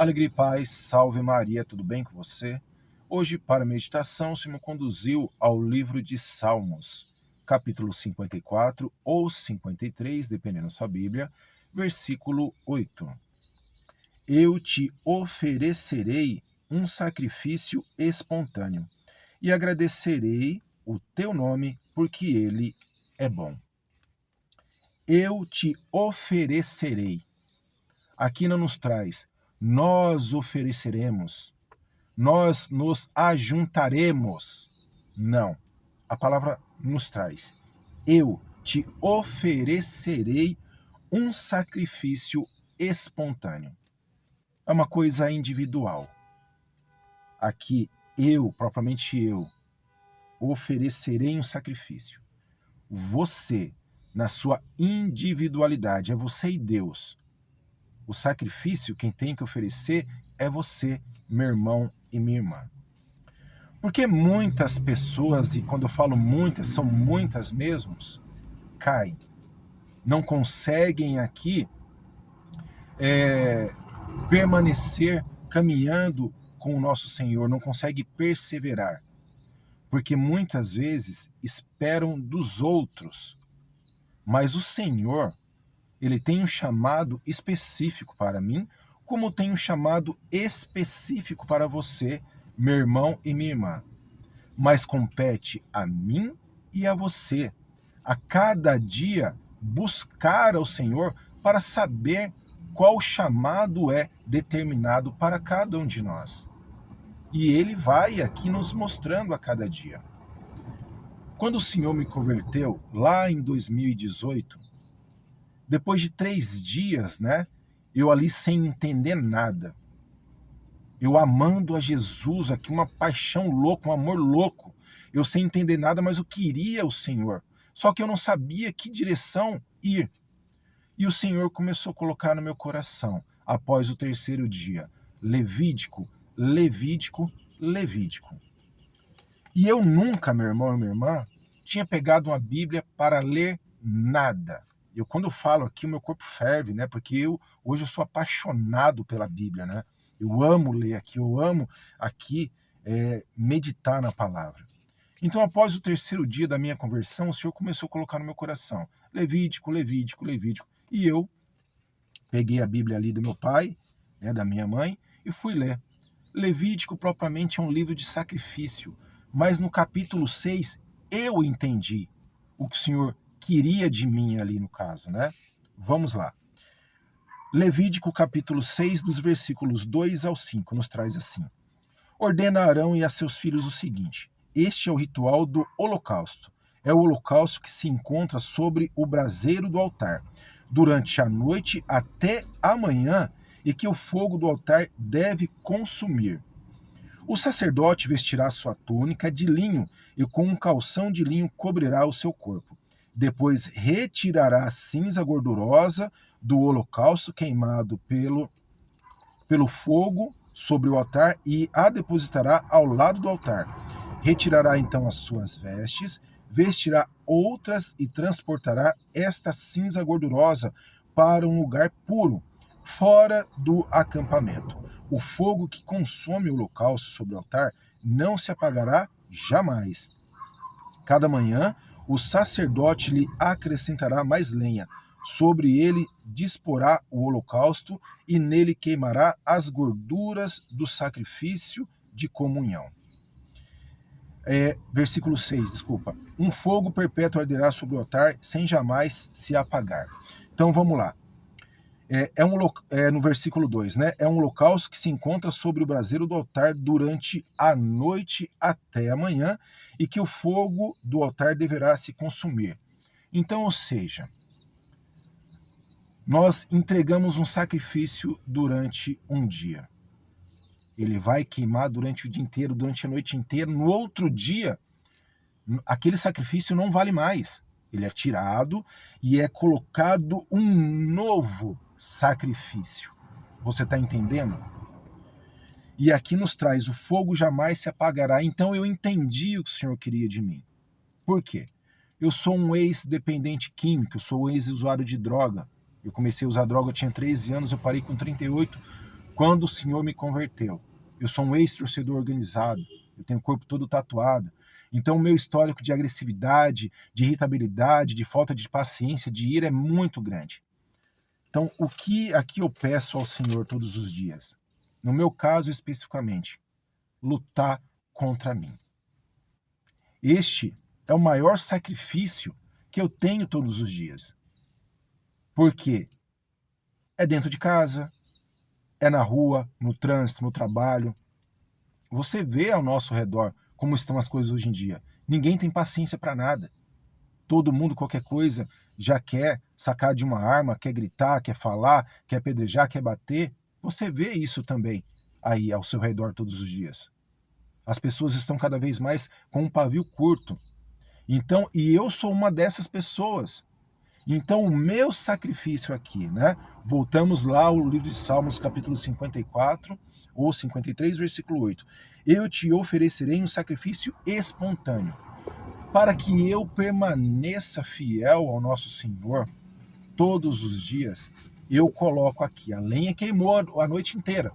Alegria e paz, salve Maria, tudo bem com você? Hoje, para a meditação, se me conduziu ao livro de Salmos, capítulo 54 ou 53, dependendo da sua Bíblia, versículo 8. Eu te oferecerei um sacrifício espontâneo e agradecerei o teu nome, porque ele é bom. Eu te oferecerei. Aqui não nos traz, nós ofereceremos, nós nos ajuntaremos. Não. A palavra nos traz, eu te oferecerei um sacrifício espontâneo. É uma coisa individual. Aqui, propriamente eu, oferecerei um sacrifício. Você, na sua individualidade, é você e Deus. O sacrifício, quem tem que oferecer é você, meu irmão e minha irmã. Porque muitas pessoas, e quando eu falo muitas, são muitas mesmo, caem. Não conseguem aqui permanecer caminhando com o nosso Senhor, não conseguem perseverar. Porque muitas vezes esperam dos outros. Mas o Senhor, Ele tem um chamado específico para mim, como tem um chamado específico para você, meu irmão e minha irmã. Mas compete a mim e a você, a cada dia, buscar ao Senhor para saber qual chamado é determinado para cada um de nós. E Ele vai aqui nos mostrando a cada dia. Quando o Senhor me converteu, lá em 2018, depois de 3 dias, eu ali sem entender nada, eu amando a Jesus aqui, uma paixão louca, um amor louco, eu sem entender nada, mas eu queria o Senhor, só que eu não sabia que direção ir. E o Senhor começou a colocar no meu coração, após o 3º dia, Levítico, Levítico, Levítico. E eu nunca, meu irmão e minha irmã, tinha pegado uma Bíblia para ler nada. Quando eu falo aqui, o meu corpo ferve, porque hoje eu sou apaixonado pela Bíblia, Eu amo ler aqui, eu amo aqui meditar na palavra. Então, após o 3º dia da minha conversão, o Senhor começou a colocar no meu coração, Levítico, Levítico, Levítico. E eu peguei a Bíblia ali do meu pai, da minha mãe, e fui ler. Levítico propriamente é um livro de sacrifício, mas no capítulo 6 eu entendi o que o Senhor queria de mim ali no caso, Vamos lá. Levítico capítulo 6, dos versículos 2 ao 5, nos traz assim. Ordena a Arão e a seus filhos o seguinte, este é o ritual do holocausto. É o holocausto que se encontra sobre o braseiro do altar, durante a noite até a manhã, e que o fogo do altar deve consumir. O sacerdote vestirá sua túnica de linho e com um calção de linho cobrirá o seu corpo. Depois retirará a cinza gordurosa do holocausto queimado pelo fogo sobre o altar e a depositará ao lado do altar. Retirará então as suas vestes, vestirá outras e transportará esta cinza gordurosa para um lugar puro, fora do acampamento. O fogo que consome o holocausto sobre o altar não se apagará jamais. Cada manhã, o sacerdote lhe acrescentará mais lenha. Sobre ele disporá o holocausto e nele queimará as gorduras do sacrifício de comunhão. Versículo 6, desculpa. Um fogo perpétuo arderá sobre o altar sem jamais se apagar. Então vamos lá. No versículo 2, é um holocausto que se encontra sobre o braseiro do altar durante a noite até a manhã e que o fogo do altar deverá se consumir. Então, ou seja, nós entregamos um sacrifício durante um dia. Ele vai queimar durante o dia inteiro, durante a noite inteira. No outro dia, aquele sacrifício não vale mais. Ele é tirado e é colocado um novo sacrifício. Você está entendendo? E aqui nos traz, o fogo jamais se apagará. Então eu entendi o que o Senhor queria de mim. Por quê? Eu sou um ex-dependente químico, eu sou um ex-usuário de droga. Eu comecei a usar droga, eu tinha 13 anos, eu parei com 38. quando o Senhor me converteu. Eu sou um ex-torcedor organizado, eu tenho o corpo todo tatuado. Então, o meu histórico de agressividade, de irritabilidade, de falta de paciência, de ira é muito grande. Então, o que aqui eu peço ao Senhor todos os dias? No meu caso especificamente, lutar contra mim. Este é o maior sacrifício que eu tenho todos os dias. Por quê? É dentro de casa, é na rua, no trânsito, no trabalho. Você vê ao nosso redor como estão as coisas hoje em dia. Ninguém tem paciência para nada. Todo mundo, qualquer coisa, já quer sacar de uma arma, quer gritar, quer falar, quer apedrejar, quer bater. Você vê isso também aí ao seu redor todos os dias. As pessoas estão cada vez mais com um pavio curto. Então, e eu sou uma dessas pessoas. Então, o meu sacrifício aqui, né? Voltamos lá ao livro de Salmos, capítulo 54, ou 53, versículo 8. Eu te oferecerei um sacrifício espontâneo, para que eu permaneça fiel ao nosso Senhor todos os dias. Eu coloco aqui, a lenha queimou a noite inteira.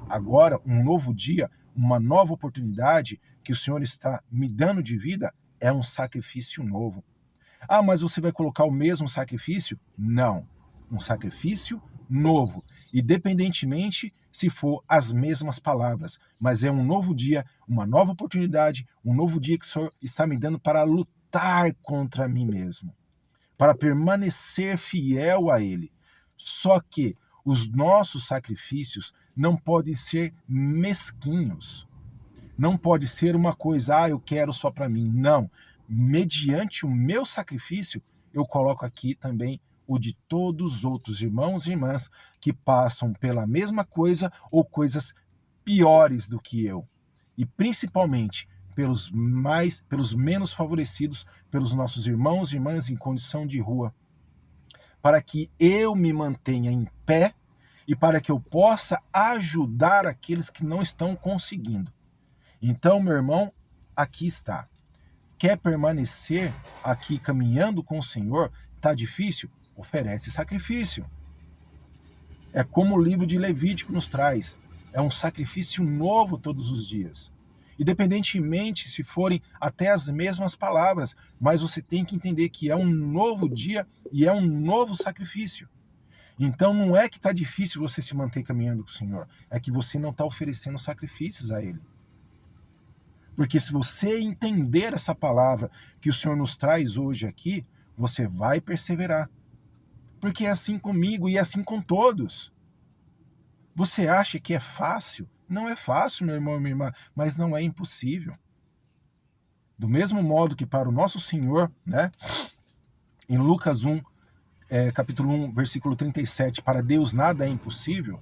Agora, um novo dia, uma nova oportunidade que o Senhor está me dando de vida, é um sacrifício novo. Ah, mas você vai colocar o mesmo sacrifício? Não. Um sacrifício novo. Independentemente se for as mesmas palavras. Mas é um novo dia, uma nova oportunidade, um novo dia que o Senhor está me dando para lutar contra mim mesmo. Para permanecer fiel a Ele. Só que os nossos sacrifícios não podem ser mesquinhos. Não pode ser uma coisa, eu quero só para mim. Não. Mediante o meu sacrifício, eu coloco aqui também o de todos os outros irmãos e irmãs que passam pela mesma coisa ou coisas piores do que eu. E principalmente pelos menos favorecidos, pelos nossos irmãos e irmãs em condição de rua, para que eu me mantenha em pé e para que eu possa ajudar aqueles que não estão conseguindo. Então, meu irmão, aqui está. Quer permanecer aqui caminhando com o Senhor? Está difícil? Oferece sacrifício. É como o livro de Levítico nos traz. É um sacrifício novo todos os dias. Independentemente se forem até as mesmas palavras, mas você tem que entender que é um novo dia e é um novo sacrifício. Então não é que está difícil você se manter caminhando com o Senhor, é que você não está oferecendo sacrifícios a Ele. Porque se você entender essa palavra que o Senhor nos traz hoje aqui, você vai perseverar. Porque é assim comigo e é assim com todos. Você acha que é fácil? Não é fácil, meu irmão e minha irmã, mas não é impossível. Do mesmo modo que para o nosso Senhor, né, em Lucas 1, capítulo 1, versículo 37, para Deus nada é impossível,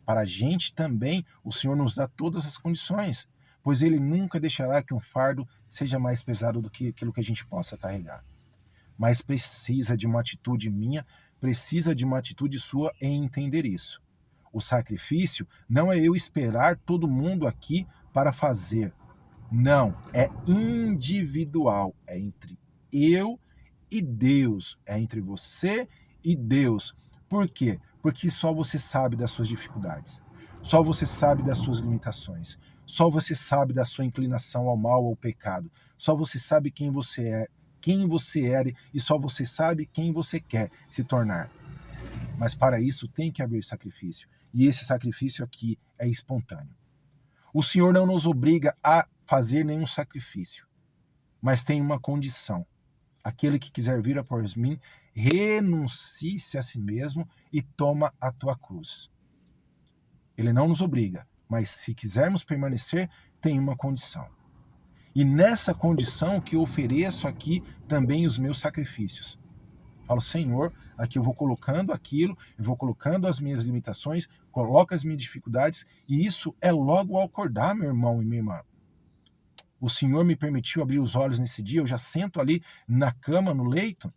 para a gente também o Senhor nos dá todas as condições, pois Ele nunca deixará que um fardo seja mais pesado do que aquilo que a gente possa carregar. Mas precisa de uma atitude minha, precisa de uma atitude sua em entender isso. O sacrifício não é eu esperar todo mundo aqui para fazer. Não, é individual, é entre eu e Deus, é entre você e Deus. Por quê? Porque só você sabe das suas dificuldades, só você sabe das suas limitações, só você sabe da sua inclinação ao mal, ao pecado, só você sabe quem você é e só você sabe quem você quer se tornar. Mas para isso tem que haver sacrifício, e esse sacrifício aqui é espontâneo. O Senhor não nos obriga a fazer nenhum sacrifício, mas tem uma condição. Aquele que quiser vir após mim, renuncie-se a si mesmo e toma a tua cruz. Ele não nos obriga, mas se quisermos permanecer, tem uma condição. E nessa condição que eu ofereço aqui também os meus sacrifícios. Falo, Senhor, aqui eu vou colocando aquilo, eu vou colocando as minhas limitações, coloco as minhas dificuldades, e isso é logo ao acordar, meu irmão e minha irmã. O Senhor me permitiu abrir os olhos nesse dia, eu já sento ali na cama, no leito,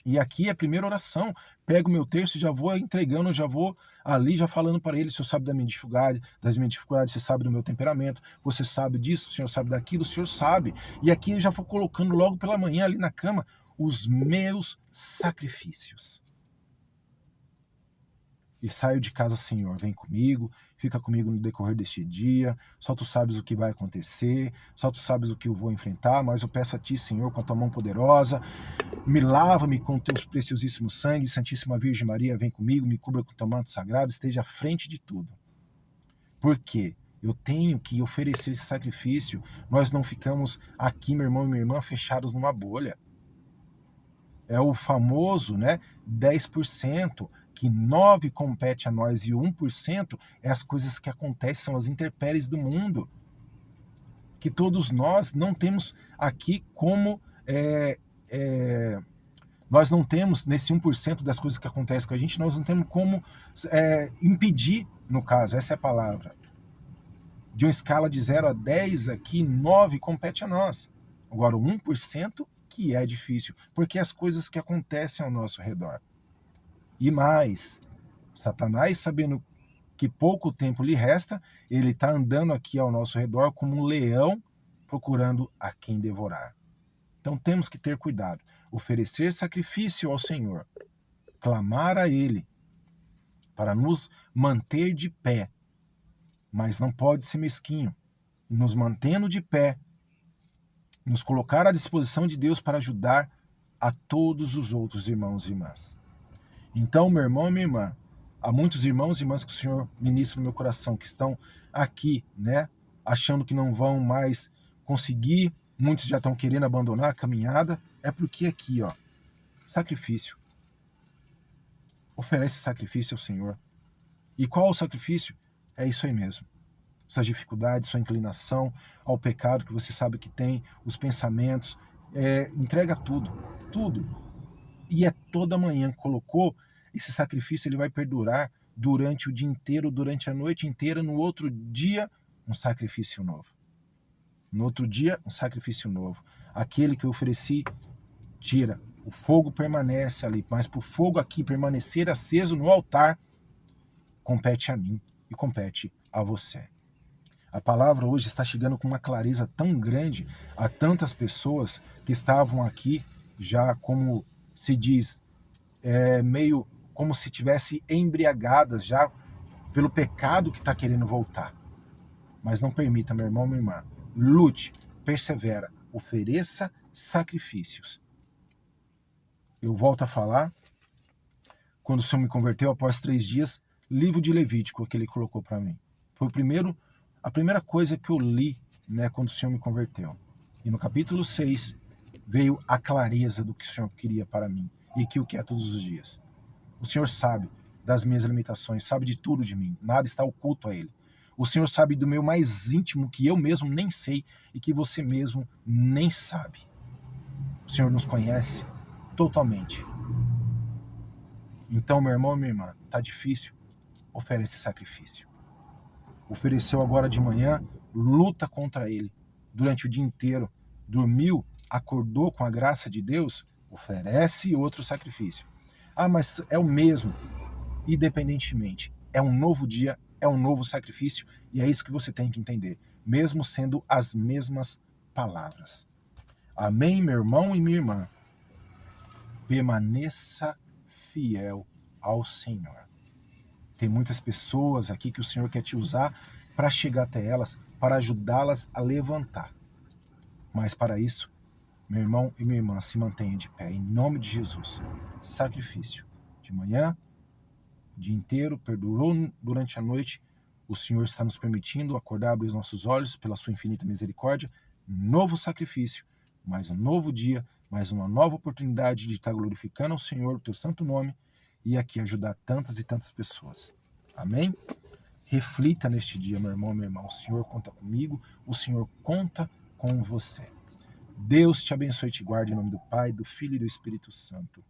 e aqui é a primeira oração. Pego o meu texto e já vou entregando, já vou ali já falando para Ele. O Senhor sabe das minhas dificuldades, você sabe do meu temperamento, você sabe disso, o Senhor sabe daquilo, o Senhor sabe. E aqui eu já vou colocando logo pela manhã ali na cama os meus sacrifícios. e saio de casa, Senhor, vem comigo, fica comigo no decorrer deste dia, só Tu sabes o que vai acontecer, só Tu sabes o que eu vou enfrentar, mas eu peço a Ti, Senhor, com a Tua mão poderosa, me lava-me com Teus preciosíssimos sangue, Santíssima Virgem Maria, vem comigo, me cubra com Teu manto sagrado, esteja à frente de tudo. Por quê? Eu tenho que oferecer esse sacrifício, nós não ficamos aqui, meu irmão e minha irmã, fechados numa bolha. É o famoso, né, 10%, que 9% compete a nós e 1% é as coisas que acontecem, são as intempéries do mundo. Que todos nós não temos aqui como... nós não temos, nesse 1% das coisas que acontecem com a gente, nós não temos como impedir, no caso, essa é a palavra. De uma escala de 0 a 10 aqui, 9 compete a nós. Agora, o 1% que é difícil, porque as coisas que acontecem ao nosso redor. E mais, Satanás, sabendo que pouco tempo lhe resta, ele está andando aqui ao nosso redor como um leão procurando a quem devorar. Então temos que ter cuidado, oferecer sacrifício ao Senhor, clamar a Ele para nos manter de pé, mas não pode ser mesquinho, nos mantendo de pé, nos colocar à disposição de Deus para ajudar a todos os outros irmãos e irmãs. Então, meu irmão e minha irmã, há muitos irmãos e irmãs que o Senhor ministra no meu coração, que estão aqui, né, achando que não vão mais conseguir, muitos já estão querendo abandonar a caminhada, é porque aqui, ó, sacrifício. Oferece sacrifício ao Senhor. E qual o sacrifício? É isso aí mesmo. Suas dificuldades, sua inclinação ao pecado que você sabe que tem, os pensamentos, entrega tudo, tudo. E é toda manhã que colocou, esse sacrifício ele vai perdurar durante o dia inteiro, durante a noite inteira, no outro dia, um sacrifício novo. No outro dia, um sacrifício novo. Aquele que eu ofereci, tira. O fogo permanece ali, mas para o fogo aqui permanecer aceso no altar, compete a mim e compete a você. A palavra hoje está chegando com uma clareza tão grande a tantas pessoas que estavam aqui já, como se diz, meio como se tivesse embriagadas já pelo pecado que está querendo voltar. Mas não permita, meu irmão, minha irmã. Lute, persevera, ofereça sacrifícios. Eu volto a falar, quando o Senhor me converteu, após 3 dias, livro de Levítico, que Ele colocou para mim. Foi a primeira coisa que eu li, né, quando o Senhor me converteu. E no capítulo 6 veio a clareza do que o Senhor queria para mim e que o quer todos os dias. O Senhor sabe das minhas limitações, sabe de tudo de mim, nada está oculto a Ele. O Senhor sabe do meu mais íntimo, que eu mesmo nem sei e que você mesmo nem sabe. O Senhor nos conhece totalmente. Então, meu irmão e minha irmã, tá difícil? Oferece sacrifício. Ofereceu agora de manhã, luta contra ele. Durante o dia inteiro, dormiu, acordou com a graça de Deus, oferece outro sacrifício. Ah, mas é o mesmo. Independentemente, é um novo dia, é um novo sacrifício, e é isso que você tem que entender, mesmo sendo as mesmas palavras. Amém, meu irmão e minha irmã? Permaneça fiel ao Senhor. Tem muitas pessoas aqui que o Senhor quer te usar para chegar até elas, para ajudá-las a levantar. Mas para isso, meu irmão e minha irmã, se mantenha de pé, em nome de Jesus. Sacrifício. De manhã, o dia inteiro, perdurou durante a noite, o Senhor está nos permitindo acordar, abrir os nossos olhos pela sua infinita misericórdia. Novo sacrifício, mais um novo dia, mais uma nova oportunidade de estar glorificando ao Senhor, o teu santo nome, e aqui ajudar tantas e tantas pessoas. Amém? Reflita neste dia, meu irmão, minha irmã. O Senhor conta comigo, o Senhor conta com você. Deus te abençoe e te guarde em nome do Pai, do Filho e do Espírito Santo.